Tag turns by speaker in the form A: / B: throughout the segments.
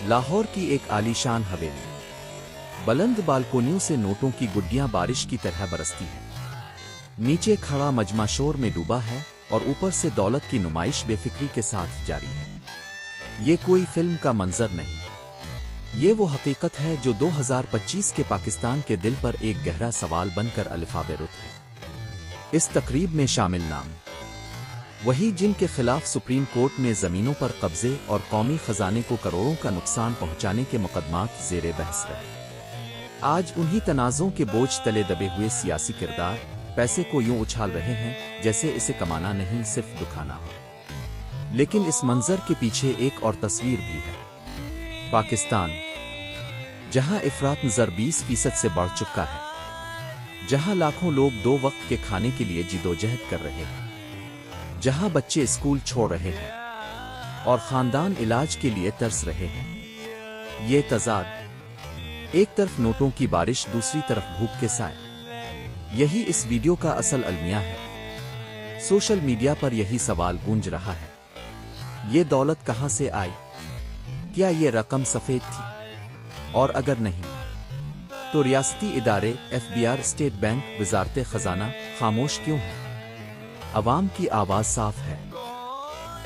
A: लाहौर की एक आलीशान हवेली, बुलंद बालकोनियों से नोटों की गुड्डियां बारिश की तरह बरसती हैं। नीचे खड़ा मजमा शोर में डूबा है और ऊपर से दौलत की नुमाइश बेफिक्री के साथ जारी है। ये कोई फिल्म का मंजर नहीं, ये वो हकीकत है जो 2025 के पाकिस्तान के दिल पर एक गहरा सवाल बनकर अलिफाबेरुत है। इस तकरीब में शामिल नाम वही जिनके खिलाफ सुप्रीम कोर्ट में जमीनों पर कब्जे और कौमी खजाने को करोड़ों का नुकसान पहुंचाने के मुकदमात जेरे बहस रहे। आज उन्हीं तनाज़ों के बोझ तले दबे हुए सियासी किरदार पैसे को यूं उछाल रहे हैं जैसे इसे कमाना नहीं सिर्फ दुखाना हो। लेकिन इस मंजर के पीछे एक और तस्वीर भी है। पाकिस्तान, जहां इफरात नजर 20% से बढ़ चुका है, जहां लाखों लोग 2 वक्त के खाने के लिए जिदोजहद कर रहे हैं, जहां बच्चे स्कूल छोड़ रहे हैं और खानदान इलाज के लिए तरस रहे हैं। ये तजाद, एक तरफ नोटों की बारिश, दूसरी तरफ भूख के साए, यही इस वीडियो का असल अलमिया है। सोशल मीडिया पर यही सवाल गूंज रहा है, ये दौलत कहां से आई? क्या ये रकम सफेद थी? और अगर नहीं तो रियासती इदारे, FBI, स्टेट बैंक, वजारत खजाना खामोश क्यों है? अवाम की आवाज साफ है,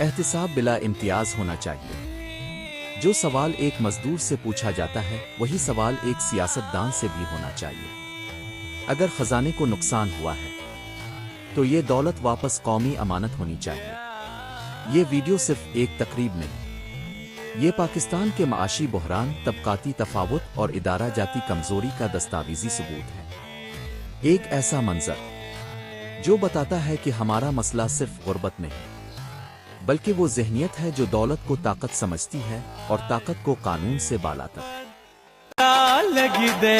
A: एहतिसाब बिला इम्तियाज होना चाहिए। जो सवाल एक मजदूर से पूछा जाता है वही सवाल एक सियासतदान से भी होना चाहिए। अगर खजाने को नुकसान हुआ है तो ये दौलत वापस कौमी अमानत होनी चाहिए। ये वीडियो सिर्फ एक तकरीब नहीं, ये पाकिस्तान के माशी बहरान, तबकाती तफावत और इदारा जाती कमजोरी का दस्तावेजी सबूत है। एक ऐसा मंजर जो बताता है कि हमारा मसला सिर्फ गुर्बत नहीं, बल्कि वो ज़हनियत है जो दौलत को ताकत समझती है और ताकत को कानून से बाला तक।
B: लगी दे